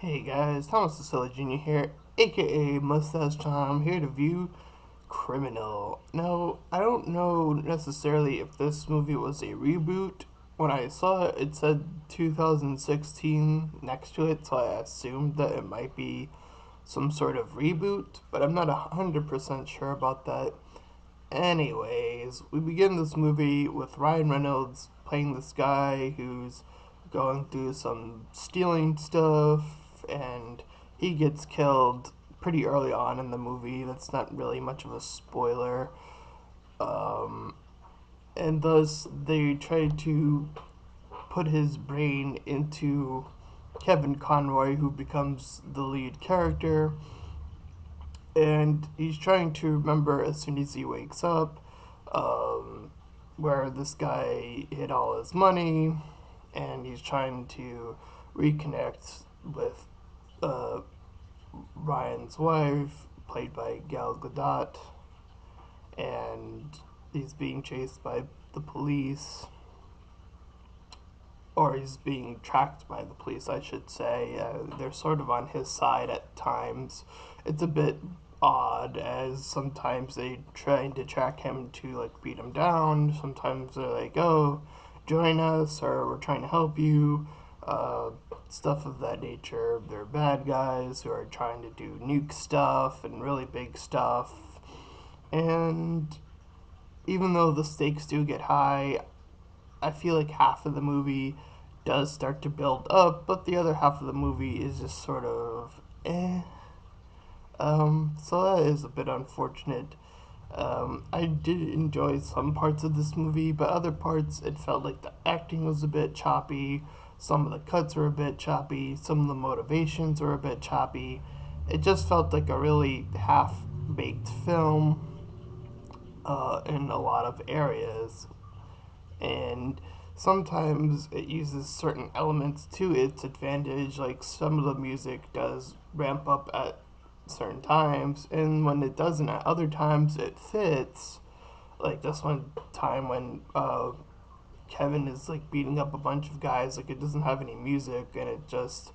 Hey guys, Thomas Casella Jr. here, aka Mustached Tom, here to view Criminal. Now, I don't know necessarily if this movie was a reboot. When I saw it, it said 2016 next to it, so I assumed that it might be some sort of reboot, but I'm not 100% sure about that. Anyways, we begin this movie with Ryan Reynolds playing this guy who's going through some stealing stuff, and he gets killed pretty early on in the movie. That's not really much of a spoiler. Um, and thus, they try to put his brain into Kevin Conroy, who becomes the lead character, and he's trying to remember as soon as he wakes up where this guy hid all his money, and he's trying to reconnect with uh, Ryan's wife, played by Gal Gadot, and he's being chased by the police, or he's being tracked by the police, I should say. They're sort of on his side at times. It's a bit odd, as sometimes they trying to track him to like beat him down. Sometimes they're like, "Oh, join us," or "We're trying to help you." Stuff of that nature. They're bad guys who are trying to do nuke stuff and really big stuff. And even though the stakes do get high, I feel like half of the movie does start to build up, but the other half of the movie is just sort of eh. So that is a bit unfortunate. I did enjoy some parts of this movie, but other parts it felt like the acting was a bit choppy. Some of the cuts were a bit choppy. Some of the motivations were a bit choppy. It just felt like a really half baked film in a lot of areas. And sometimes it uses certain elements to its advantage, like some of the music does ramp up at certain times, and when it doesn't at other times it fits. Like this one time when Kevin is like beating up a bunch of guys, like it doesn't have any music, and it just,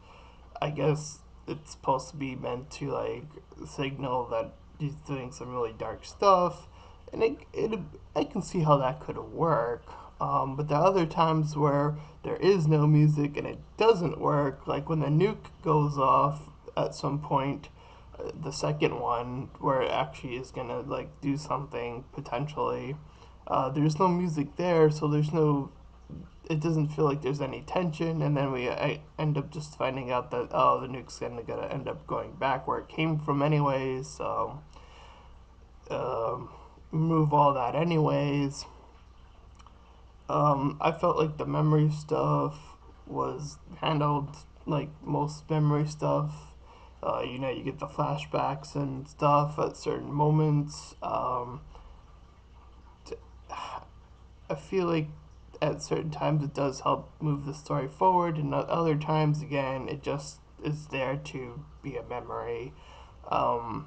I guess it's supposed to be meant to like signal that he's doing some really dark stuff, and I can see how that could work. But there are other times where there is no music and it doesn't work, like when the nuke goes off at some point, the second one where it actually is gonna like do something potentially. There's no music there, so there's no, it doesn't feel like there's any tension, and then I end up just finding out that oh, the nuke's gonna end up going back where it came from anyways. So um, move all that anyways. I felt like the memory stuff was handled like most memory stuff. You get the flashbacks and stuff at certain moments. I feel like at certain times it does help move the story forward, and at other times, again, it just is there to be a memory. Um,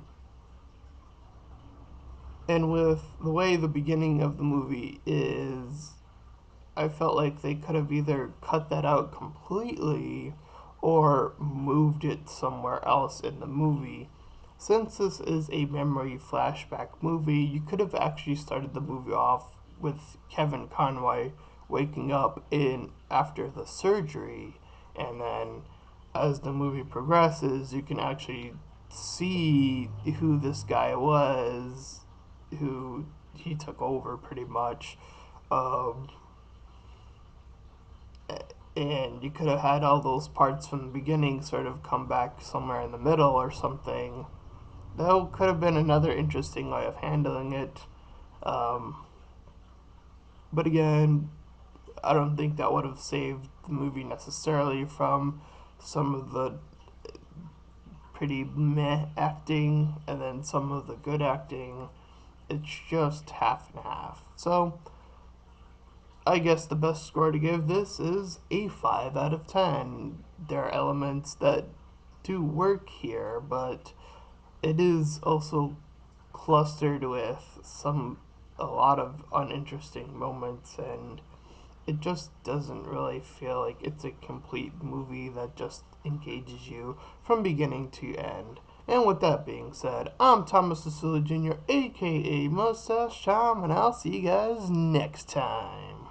and with the way the beginning of the movie is, I felt like they could have either cut that out completely or moved it somewhere else in the movie. Since this is a memory flashback movie, you could have actually started the movie off with Kevin Conroy waking up in after the surgery, and then as the movie progresses, you can actually see who this guy was, who he took over pretty much. Um, and you could have had all those parts from the beginning sort of come back somewhere in the middle or something. That could have been another interesting way of handling it. Um, but again, I don't think that would have saved the movie necessarily from some of the pretty meh acting and then some of the good acting. It's just half and half. So I guess the best score to give this is a 5 out of 10. There are elements that do work here, but it is also clustered with a lot of uninteresting moments, and it just doesn't really feel like it's a complete movie that just engages you from beginning to end. And with that being said, I'm Thomas Cecilia Jr., aka Mustached Tom, and I'll see you guys next time.